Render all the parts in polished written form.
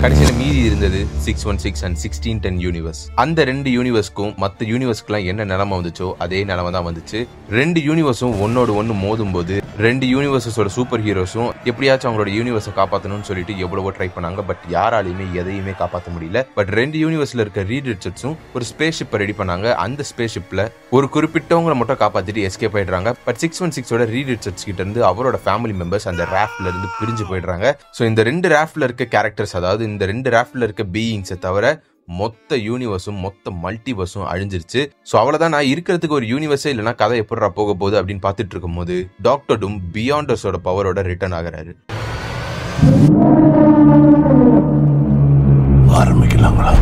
கடைசியில மீதி இருந்தது 616 அண்ட் 1610 யூனிவர்ஸ். அந்த ரெண்டு யூனிவர்ஸ்க்கும் மற்ற யூனிவர்ஸ்க்குலாம் என்ன நிலைமை வந்துச்சோ அதே நிலைமை தான் வந்துச்சு. ரெண்டு யூனிவர்ஸும் ஒன்னோட ஒன்னு மோதும் போது ரெண்டு யூனிவர்ஸோட சூப்பர் ஹீரோஸும் எப்படியாச்சும் அவங்களோட யூனிவர்ஸை காப்பாற்றணும்னு சொல்லிட்டு எவ்வளவோ ட்ரை பண்ணாங்க. பட் யாராலையுமே எதையுமே காப்பாற்ற முடியல. பட் ரெண்டு யூனிவர்ஸ்ல இருக்க ரீட் ரிச்சர்ட்ஸும் ஒரு ஸ்பேஸ் ஷிப்பை ரெடி பண்ணாங்க. அந்த ஸ்பேஸ் ஷிப்ல ஒரு குறிப்பிட்டவங்களை மட்டும் காப்பாத்திட்டு எஸ்கேப் ஆயிடுறாங்க. பட் 616ஓட ரீட் ரிச்சர்ட்ஸ் கிட்ட இருந்து அவரோட ஃபேமிலி மெம்பர்ஸ் அந்த ராஃப்ட்ல இருந்து பிரிஞ்சு போயிடுறாங்க. ஸோ இந்த ரெண்டு ராஃப்ட்ல இருக்க கேரக்டர்ஸ், அதாவது இந்த ரெண்டு ராஃப்ட்ல இருக்க பீயிங்ஸை தவிர மொத்த யூனிவர்ஸும் மொத்த மல்டிவர்ஸும் அழிஞ்சிருச்சு. ஸோ அவ்வளவுதான், நான் இருக்கிறதுக்கு ஒரு யூனிவர்ஸே இல்லைன்னா கதை எப்படா போக போகுது அப்படின்னு பார்த்துட்டு இருக்கும் போது டாக்டர் டூம் பியாண்டர்ஸோட பவரோட ரிட்டர்ன் ஆகிறாரு. ஆரம்பிக்கலாங்களா?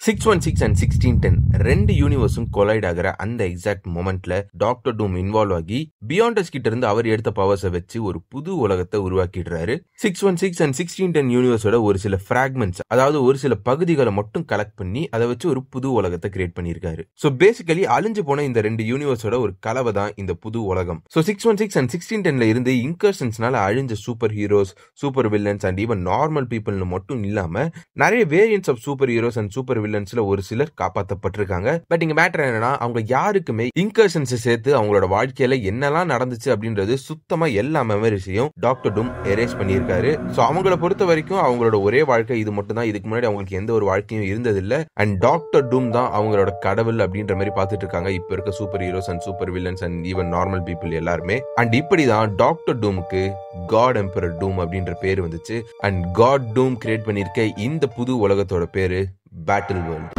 616 அண்ட் 1610 ரெண்டு யூனிவர்ஸும் கொலைட் ஆகிற அந்த எக்ஸாக்ட் மொமெண்ட்ல டாக்டர் டூம் இன்வால்வ் ஆகி பியாண்டர்ஸ் கிட்ட இருந்து அவர் எடுத்த பவர்ஸை வச்சு ஒரு புது உலகத்தை உருவாக்கிடுறாரு. 616 அண்ட் 1610 யூனிவர்ஸோட ஒரு சில பிராக்மெண்ட்ஸ், அதாவது ஒரு சில பகுதிகளை மட்டும் கலெக்ட் பண்ணி அதை வச்சு ஒரு புது உலகத்தை கிரியேட் பண்ணியிருக்காரு. ஸோ பேசிக்கலி அழிஞ்சு போன இந்த ரெண்டு யூனிவர்ஸோட ஒரு கலவை தான் இந்த புது உலகம். ஸோ 616 அண்ட் 1610ல இருந்து இன்கர்ஷன்ஸ்னால அழிஞ்ச super heroes, super villains and even normal பீப்புள்னு மட்டும் இல்லாம நிறைய variants of super heroes and super வில்லன்ஸ்ல ஒரு சிலர் காப்பாற்றப்பட்டிருக்காங்க. பட் இங்க மேட்டர் என்னன்னா, அவங்க யாருக்குமே இன்கர்ஷன்ஸ் சேர்த்து அவங்களோட வாழ்க்கையில என்னெல்லாம் நடந்துச்சு அப்படின்றது சுத்தமா எல்லா மெமரிஸையும் டாக்டர் டூம் எரேஸ் பண்ணியிருக்காரு. சோ அவங்கள பொறுத்த வரைக்கும் அவங்களோட ஒரே வாழ்க்கை இது மட்டும் தான். இதுக்கு முன்னாடி அவங்களுக்கு எந்த ஒரு வாழ்க்கையும் இருந்ததில்லை. அண்ட் டாக்டர் டூம் தான் அவங்களோட கடவுள் அப்படின்ற மாதிரி பார்த்துட்டு இருக்காங்க இப்ப இருக்க super heroes and super villains and even normal people எல்லாருமே. அண்ட் இப்படிதான் டாக்டர் டூமுக்கு காட் எம்பரர் டூம் அப்படின்ற பேர் வந்துச்சு. அண்ட் காட் டூம் கிரியேட் பண்ணிருக்க இந்த புது உலகத்தோட பேரு பேட்டில் வேர்ல்ட்.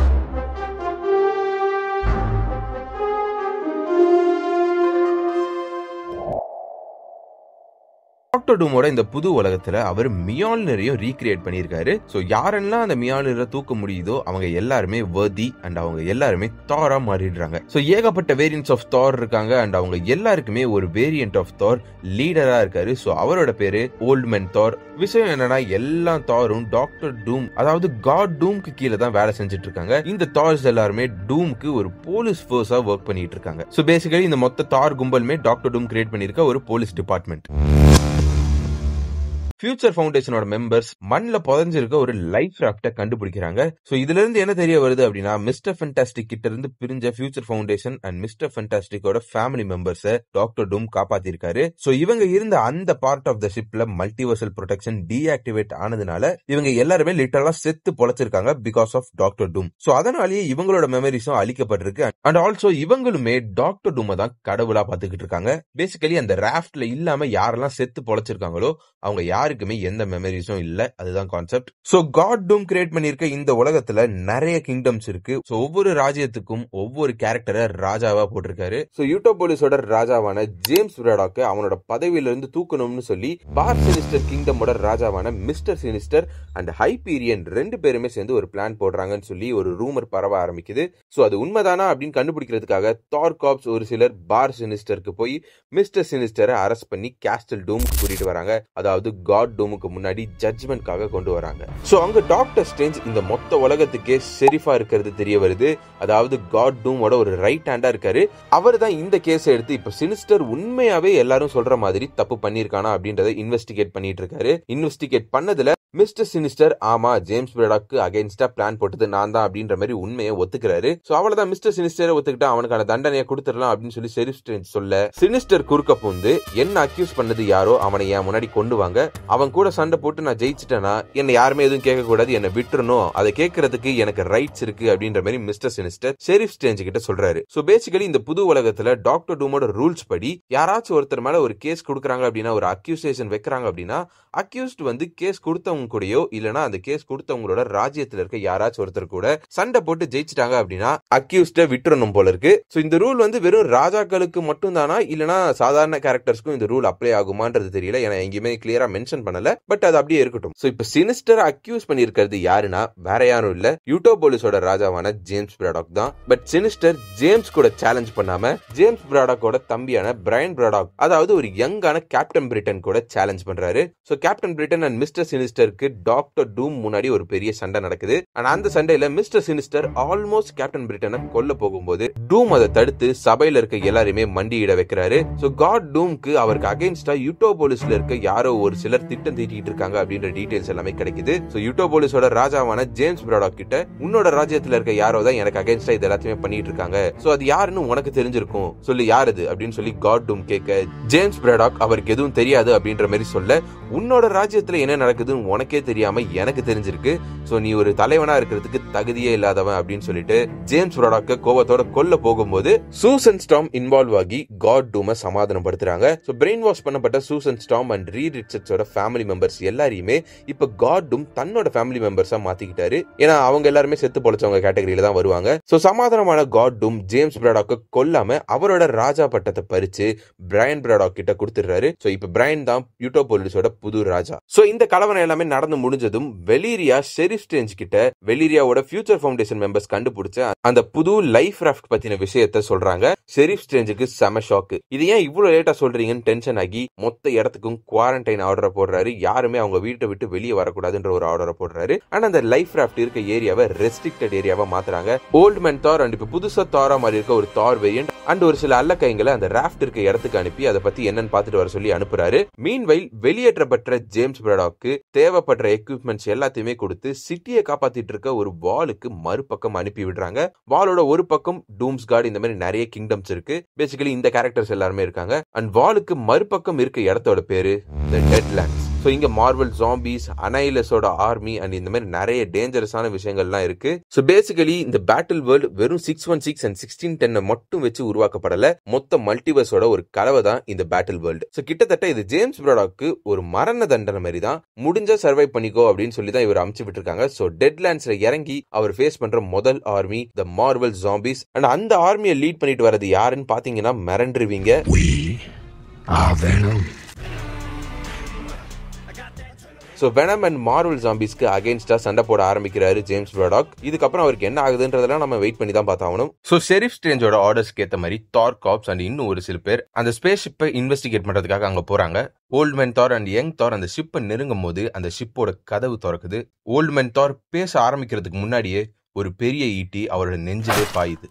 டாக்டர் டூமோட இந்த புது உலகத்துல அவர் மியால்னரையும் ரீக்ரியேட் பண்ணியிருக்காரு. சோ யாரெல்லாம் அந்த மியால்னரை தூக்க முடியுதோ அவங்க எல்லாருமே வர்தி அண்ட் அவங்க எல்லாருமே தாரா மாறிடுறாங்க. சோ ஏகப்பட்ட வேரியன்ட்ஸ் ஆஃப் தார் இருக்காங்க அண்ட் அவங்க எல்லாருக்குமே ஒரு வேரியன்ட் ஆஃப் தார் லீடரா இருக்காரு. சோ அவரோட பேரு ஓல்ட் மேன் தார். விஷயம் என்னன்னா, எல்லா தாரும் டாக்டர் டூம், அதாவது காட் டூம்க்கு கீழே தான் வேலை செஞ்சுட்டு இருக்காங்க. இந்த தார்ஸ் எல்லாருமே டூம்க்கு ஒரு போலீஸ் ஃபோர்ஸா ஒர்க் பண்ணிட்டு இருக்காங்க. சோ பேசிக்கலி இந்த மொத்த தார் கும்பலுமே டாக்டர் டூம் கிரியேட் பண்ணிருக்க ஒரு போலீஸ் டிபார்ட்மெண்ட். ஃபியூச்சர் ஃபவுண்டேஷனோட மெம்பர்ஸ் மண்ணில் புதைஞ்சிருக்க ஒரு லைஃப் ராஃப்டை கண்டுபிடிக்கிறாங்க. சோ இதுல இருந்து என்ன தெரிய வருது அப்படின்னா, மிஸ்டர் ஃபென்டாஸ்டிக் கிட்ட இருந்து பிரிஞ்ச ஃபியூச்சர் ஃபவுண்டேஷன் அண்ட் மிஸ்டர் ஃபென்டாஸ்டிக்கோட ஃபேமிலி மெம்பர்ஸை டாக்டர் டூம் காப்பாத்திருக்காரு. சோ இவங்க இருந்த அந்த பார்ட் ஆஃப் த ஷிப்ல மல்டிவர்சல் ப்ரொடெக்ஷன் டீஆக்டிவேட் ஆனதுனால இவங்க எல்லாருமே லிட்டரலா செத்து பொழைச்சிருக்காங்க because of Doctor Doom. So அதனாலேயே இவங்களோட மெமரிஸும் அழிக்கப்பட்டிருக்கு. அண்ட் ஆல்சோ இவங்களுமே டாக்டர் டூமை தான் கடவுளா பாத்துக்கிட்டு இருக்காங்க. பேசிக்கலி அந்த ராஃப்ட்ல இல்லாம யாரெல்லாம் செத்து பொழைச்சிருக்காங்களோ அவங்க யாருக்குமே எந்த மெமரிஸும் இல்ல. அதுதான் கான்செப்ட். சோ காட் டூம் கிரியேட் பண்ணிருக்க இந்த உலகத்துல நிறைய கிங்டம்ஸ் இருக்கு. சோ ஒவ்வொரு ராஜ்யத்துக்கும் ஒவ்வொரு கேரக்டரை ராஜாவா போட்டிருக்காரு. சோ யூட்டோபோலிஸோட ராஜாவான ஜேம்ஸ் பிராடாக்க அவனோட பதவியில இருந்து தூக்கணும்னு சொல்லி பார் சினிஸ்டர் கிங்டமோட ராஜாவான மிஸ்டர் சினிஸ்டர் அண்ட் ஹைபீரியன் ரெண்டு பேருமே சேர்ந்து ஒரு பிளான் போடுறாங்கன்னு சொல்லி ஒரு ரூமர் பரவ ஆரம்பிக்குது. சோ அது உண்மைதானா அப்படின்னு கண்டுபிடிக்கிறதுக்காக தார் காப்ஸ் ஒரு சிலர் பார் சினிஸ்டருக்கு போய் மிஸ்டர் சினிஸ்டரை அரெஸ்ட் பண்ணி கேஸ்டல் டூம் கூட்டிட்டு வராங்க. அதாவது காட் டூமுக்கு முன்னாடி ஜட்ஜ்மெண்ட்காக கொண்டு வராங்க. சோ அங்க டாக்டர் ஸ்ட்ரேஞ்ச் இந்த மொத்த உலகத்துக்கே ஷெரீஃபா இருக்கிறது தெரிய வருது. அதாவது காட் டூமோட ஒரு ரைட் ஹேண்டா இருக்காரு. அவர் தான் இந்த கேஸ் எடுத்து இப்ப சினிஸ்டர் உண்மையாவே எல்லாரும் சொல்ற மாதிரி தப்பு பண்ணிருக்கானா அப்படின்றத இன்வெஸ்டிகேட் பண்ணிட்டு இருக்காரு. இன்வெஸ்டிகேட் பண்ணதுல மிஸ்டர் சினிஸ்டர் ஆமா ஜேம்ஸ் பிராடாக்கு அகைன்ஸ்டா பிளான் போட்டது நான் தான் அப்படின்ற மாதிரி உண்மையை ஒத்துக்கிறாரு. சோ அவ்வளவுதான், மிஸ்டர் சினிஸ்டரை ஒத்துக்கிட்டா அவனுக்கான தண்டனையை கொடுத்துடலாம் அப்படின்னு சொல்லி ஷெரீஃப் ஸ்ட்ரேஞ்ச் சொல்ல, சினிஸ்டர் குறுக்க பூந்து என்ன அக்யூஸ் பண்ணது யாரோ அவனை என் முன்னாடி கொண்டு வாங்க, அவன் கூட சண்டை போட்டு நான் ஜெயிச்சிட்டேன்னா என்ன யாருமே எதுவும் கேட்க கூடாது, என்ன விட்டுறணும், அதை கேட்கறதுக்கு எனக்கு ரைட்ஸ் இருக்கு அப்படின்ற மாதிரி மிஸ்டர் சினிஸ்டர் ஷெரீஃப் ஸ்ட்ரேஞ்ச் கிட்ட சொல்றாரு. சோ பேசிக்கலி இந்த புது உலகத்துல டாக்டர் டூமோட ரூல்ஸ் படி யாராச்சும் ஒருத்தர் மேல ஒரு கேஸ் கொடுக்குறாங்க அப்படின்னா, ஒரு அக்யூசேஷன் வைக்கிறாங்க அப்படின்னா, அக்யூஸ்ட் வந்து கேஸ் கொடுத்தவங்க கூடயோ இல்லனா அந்த கேஸ் கொடுத்தவங்களோட ராஜ்யத்துல இருக்க யாராச்சும் ஒருத்தர் கூட சண்டை போட்டு ஜெயிச்சிட்டாங்க அப்படின்னா அக்யூஸ்ட விட்டுறணும் போல இருக்கு. சோ இந்த ரூல் வந்து வெறும் ராஜாக்களுக்கு மட்டும் தானா இல்லனா சாதாரண கேரக்டர்ஸ்க்கும் இந்த ரூல் அப்ளை ஆகுமான்றது தெரியல. ஏன்னா எங்கேயுமே கிளியரா மென்ஷன் பண்ணல. பட் அது அப்படியே இருக்கட்டும். சோ இப்ப சினிஸ்டர் அக்யூஸ் பண்ணிருக்கிறது யாருன்னா வேற யாரும் இல்ல, யூட்டோபோலிஸோட ராஜாவான ஜேம்ஸ் பிராடாக் தான். பட் சினிஸ்டர் ஜேம்ஸ் கூட சேலஞ்ச் பண்ணாம ஜேம்ஸ் பிராடாக்கோட தம்பியான பிரையன் பிராடாக், அதாவது ஒரு யங்கான கேப்டன் பிரிட்டன் கூட சேலஞ்ச் பண்றாரு. So Captain Britain and Mister Sinister சினிஸ்டருக்கு டாக்டர் டூம் முன்னாடி ஒரு பெரிய சண்டை நடக்குது. அந்த சண்டையில மிஸ்டர் சினிஸ்டர் ஆல்மோஸ்ட் கேப்டன் பிரிட்டனை கொல்ல போகும்போது டூம் அதை தடுத்து சபையில இருக்க எல்லாருமே மண்டியிட வைக்கிறாரு. சோ காட் டூம்க்கு அவருக்கு அகைன்ஸ்டா யூட்டோபோலிஸ்ல இருக்க யாரோ ஒரு சிலர் திட்டம் தீட்டிட்டு இருக்காங்க அப்படின்ற டீடைல்ஸ் எல்லாமே கிடைக்குது. சோ யூட்டோபோலிஸோட ராஜாவான ஜேம்ஸ் பிராடாக் கிட்ட உன்னோட ராஜ்யத்துல இருக்க யாரோ தான் எனக்கு அகைன்ஸ்டா இது எல்லாத்தையுமே பண்ணிட்டு இருக்காங்க, சோ அது யாருன்னு உனக்கு தெரிஞ்சிருக்கும், சொல்லி யாருது அப்படின்னு சொல்லி காட் டூம் கேட்க ஜேம்ஸ் பிராடாக் அவருக்கு எதுவும் தெரியாது அப்படின்ற மாதிரி சொல்ல, உன்னோட ராஜ்யத்துல என்ன நடக்குதுன்னு உனக்கே தெரியாம எனக்கு தெரிஞ்சிருக்கு, சோ நீ ஒரு தலைவனா இருக்கிறதுக்கு தகுதியே இல்லாதவன் அப்படின்னு சொல்லிட்டு ஜேம்ஸ் பிராடாக்க கோபத்தோட கொல்ல போகும்போது சூசன் ஸ்டார்ம் இன்வால்வ் ஆகி காட் டூமை சமாதானப்படுத்துறாங்க. சோ பிரெயின் வாஷ் பண்ணப்பட்ட சூசன் ஸ்டார்ம் அண்ட் ரீட் ரிச்சர்ட்ஸோட ஃபேமிலி மெம்பர்ஸ் எல்லாரையுமே இப்ப காட் டூம் தன்னோட ஃபேமிலி மெம்பர்ஸா மாத்திக்கிட்டாரு. ஏன்னா அவங்க எல்லாருமே செத்து பொழைச்சவங்க கேட்டகரியில தான் வருவாங்க. சோ சமாதானமான காட் டூம் ஜேம்ஸ் பிராடாக்க கொல்லாம அவரோட ராஜா பட்டத்தை பறிச்சு பிரையன் பிராடாக் கிட்ட கொடுத்துறாரு. சோ இப்ப பிரையன் தான் யூட்டோபோலிஸோட புது ராஜா. சோ இந்த கலவரம் எல்லாமே நடந்து முடிஞ்சதும் வெலீரியா ஷெரிஃப் ஸ்ட்ரேஞ்ச் கிட்ட வெலீரியாவோட ஃபியூச்சர் ஃபவுண்டேஷன் மெம்பர்ஸ் கண்டுபிடிச்ச அந்த புது லைஃப் ராஃப்ட் பத்தின விஷயத்த சொல்றாங்க. ஷெரிஃப் ஸ்ட்ரேஞ்சுக்கு செம ஷாக்கு. இது ஏன் இவ்வளவு லேட்டா சொல்றீங்கன்னு டென்ஷன் ஆகி மொத்த இடத்துக்கும் குவாரண்டைன் ஆர்டரை போடுறாரு. யாருமே அவங்க வீட்டை விட்டு வெளியே வரக்கூடாதுன்ற ஒரு ஆர்டரை போடுறாரு. ஆனா அந்த லைஃப் ராஃப்ட் இருக்க ஏரியாவை ரெஸ்ட்ரிக்டட் ஏரியாவா மாத்துறாங்க. ஓல்ட் மேன் தார் அண்ட் இப்ப புதுசா தாரா மாதிரி இருக்க ஒரு தார் வேரியன்ட் அண்ட் ஒரு சில அல்ல கைங்களை அந்த ராஃப்ட் இருக்க இடத்துக்கு அனுப்பி அதை பத்தி என்னன்னு பாத்துட்டு வர சொல்லி அனுப்புறாரு. மீன்வைல் வெளியேற்றப்பட்ட ஜேம்ஸ் பிராடாக்கு தேவைப்படுற எக்யூப்மெண்ட்ஸ் எல்லாத்தையுமே கொடுத்து சிட்டியை காப்பாத்திட்டு இருக்க ஒரு வாலுக்கு மறுபக்கம் அனுப்பி விடுறாங்க. வாலோட ஒரு பக்கம் டூம்ஸ் கார்டு, இந்த மாதிரி நிறைய கிங்டம்ஸ் இருக்கு. பேசிக்கலி இந்த கேரக்டர்ஸ் எல்லாருமே இருக்காங்க. அண்ட் வாலுக்கு மறுபக்கம் இருக்க இடத்தோட பேரு தி டெட்லாண்ட்ஸ். சோ இங்க மார்வல் ஜாம்பிஸ், அனைலஸோட ஆர்மி அண்ட் இந்த மாதிரி நிறைய டேஞ்சரஸான விஷயங்கள்லாம் இருக்கு. சோ பேசிக்கலி இந்த பேட்டில் வேர்ல்ட் வெறும் 616 அண்ட் 1610 மட்டும் வச்சு உருவாக்கப்படல, மொத்த மல்டிவர்ஸோட ஒரு கலவை தான் இந்த பேட்டில் வேர்ல்ட். சோ கிட்டத்தட்ட இது ஜேம்ஸ் பிராடாக்கு ஒரு மரண தண்டனை மாதிரி தான். முடிஞ்சா சர்வை பண்ணிக்கோ அப்படின்னு சொல்லி தான் இவர் அமுச்சு விட்டுருக்காங்க. சோ டெட்லாண்ட்ஸ்ல இறங்கி அவர் ஃபேஸ் பண்ற முதல் army the Marvel zombies. And அந்த ஆர்மியை லீட் பண்ணிட்டு வரது யாருன்னு பாத்தீங்கன்னா மிரண்டுருவீங்க. சோ வெனம் அண்ட் மார்வல் ஜாம்பிஸ்க்கு அகைன்ஸ்டா சண்டை போட ஆரம்பிக்கிறாரு ஜேம்ஸ் பிராடாக். இதுக்கப்புறம் அவருக்கு என்ன ஆகுதுன்றதெல்லாம் நம்ம வெயிட் பண்ணி தான் பார்த்தாகணும். சோ ஷெரிஃப் ஸ்ட்ரேஞ்சோட ஆர்டர்ஸ்க்கு ஏத்த மாதிரி தார் காப்ஸ் அண்ட் இன்னும் ஒரு சில பேர் அந்த ஸ்பேஸ் ஷிப்பை இன்வெஸ்டிகேட் பண்றதுக்காக அங்க போறாங்க. ஓல்ட் மேன் தார் அண்ட் யங் தார் அந்த ஷிப்பை நெருங்கும் போது அந்த ஷிப்போட கதவு திறக்குது. ஓல்ட் மேன் தார் பேச ஆரம்பிக்கிறதுக்கு முன்னாடியே ஒரு பெரிய ஈட்டி அவரோட நெஞ்சிலே பாயுது.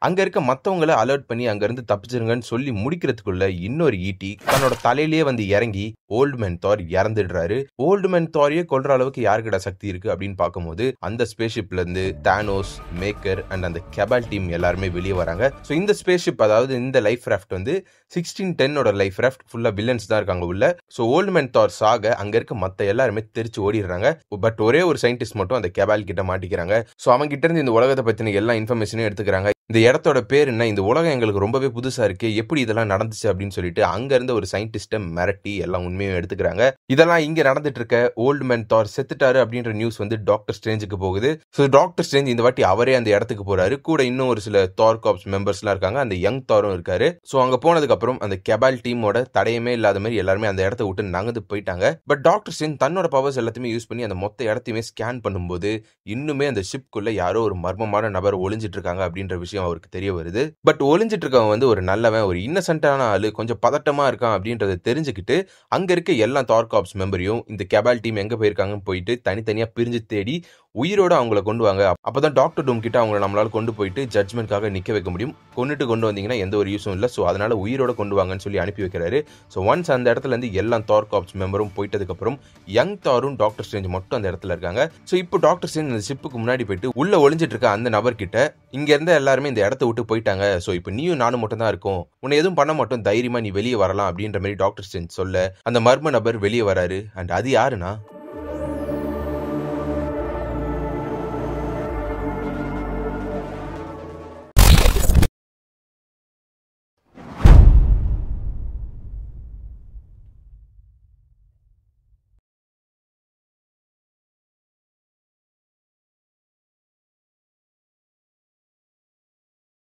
அங்க இருக்க மத்தவங்களை அலர்ட் பண்ணி அங்க இருந்து தப்பிச்சிருங்கன்னு சொல்லி முடிக்கிறதுக்குள்ள இன்னொரு ஈட்டி தன்னோட தலையிலேயே வந்து இறங்கி ஓல்டு மேன் தார் இறந்துடுறாரு. ஓல்டு மேன் தாரையே கொல்ற அளவுக்கு யாருக்கிட்ட சக்தி இருக்கு அப்படின்னு பார்க்கும்போது அந்த ஸ்பேஸ் ஷிப்ல இருந்து தானோஸ், மேக்கர் அண்ட் அந்த கெபால் டீம் எல்லாருமே வெளியே வராங்க. ஸோ இந்த ஸ்பேஸ் ஷிப், அதாவது இந்த லைஃப் ராஃப்ட் வந்து 1610 லைஃப் ராஃப்ட் ஃபுல்லா வில்லன்ஸ் தான் இருக்காங்க உள்ள. ஸோ ஓல்டு மேன் தார் சாக அங்க இருக்க மத்த எல்லாருமே தெரிச்சு ஓடிடுறாங்க. பட் ஒரே ஒரு சயின்டிஸ்ட் மட்டும் அந்த கெபால் கிட்ட மாட்டிக்கிறாங்க. ஸோ அவங்க கிட்ட இருந்து இந்த உலகத்தை பத்தின எல்லா இன்ஃபர்மேஷனும் எடுத்துக்கிறாங்க. இந்த இடத்தோட பேர் என்ன, இந்த உலகம் எங்களுக்கு ரொம்பவே புதுசா இருக்கு, எப்படி இதெல்லாம் நடந்துச்சு அப்படின்னு சொல்லிட்டு அங்க இருந்த ஒரு சயின்டிஸ்ட மிரட்டி எல்லாம் உண்மையும் எடுத்துக்கிறாங்க. இதெல்லாம் இங்க நடந்துட்டு இருக்க ஓல்டு மேன் தார் செத்துட்டாரு அப்படின்ற நியூஸ் வந்து டாக்டர் ஸ்ட்ரேஞ்சுக்கு போகுது. ஸோ டாக்டர் ஸ்ட்ரேஞ்ச் இந்த வாட்டி அவரே அந்த இடத்துக்கு போறாரு. கூட இன்னும் ஒரு சில தார் காப்ஸ் மெம்பர்ஸ் எல்லாம் இருக்காங்க. அந்த யங் தாரும் இருக்காரு. ஸோ அங்க போனதுக்கு அப்புறம் அந்த கெபால் டீமோட தடையமே இல்லாத மாதிரி எல்லாருமே அந்த இடத்த விட்டு நகர்ந்து போயிட்டாங்க. பட் டாக்டர் ஸ்ட்ரேஞ்ச் தன்னோட பவர்ஸ் எல்லாத்தையுமே யூஸ் பண்ணி அந்த மொத்த இடத்தையுமே ஸ்கேன் பண்ணும்போது இன்னுமே அந்த ஷிப்குள்ள யாரோ ஒரு மர்மமான நபர் ஒளிஞ்சிட்டு இருக்காங்க அப்படின்ற விஷயம் அவருக்கு தெரிய வருது. பட் ஒளிஞ்சிட்டு இருக்கவன் வந்து ஒரு நல்லவன், ஒரு இன்னசென்ட்டான ஆளு, கொஞ்சம் பதட்டமா இருக்கான் அப்படின்றத தெரிஞ்சுக்கிட்டு அங்க இருக்க எல்லா தார் காப்ஸ் மெம்பரையும் இந்த கெபால் டீம் எங்க போயிருக்காங்கன்னு போயிட்டு தனித்தனியா பிரிஞ்சு தேடி உயிரோட அவங்கள கொண்டு வாங்க. அப்பதான் டாக்டர் டூம் கிட்ட அவங்களை நம்மளால கொண்டு போயிட்டு ஜட்மெண்ட்காக நிக்க வைக்க முடியும். கொண்டு வந்தீங்கன்னா எந்த ஒரு யூஸும் இல்லை, ஸோ அதனால உயிரோட கொண்டு வாங்கன்னு சொல்லி அனுப்பி வைக்கிறாரு. ஸோ ஒன்ஸ் அந்த இடத்துல இருந்து எல்லா தார் காப்ஸ் மெம்பரும் போயிட்டதுக்கு அப்புறம் யங் தாரும் டாக்டர் ஸ்ட்ரேஞ்ச் மட்டும் அந்த இடத்துல இருக்காங்க. ஸோ இப்போ டாக்டர் ஸ்ட்ரேஞ்ச் அந்த ஷிப்புக்கு முன்னாடி போயிட்டு உள்ள ஒளிஞ்சிட்டு இருக்க அந்த நபர்கிட்ட இங்க இருந்த எல்லாருமே இந்த இடத்த விட்டு போயிட்டாங்க, ஸோ இப்போ நீயும் நானும் மட்டும் தான் இருக்கும், உன்னை எதுவும் பண்ண மட்டும் தைரியமா நீ வெளியே வரலாம் அப்படின்ற மாதிரி டாக்டர் ஸ்ட்ரேஞ்ச் சொல்ல அந்த மர்ம நபர் வெளியே வராரு. அண்ட் அது யாருன்னா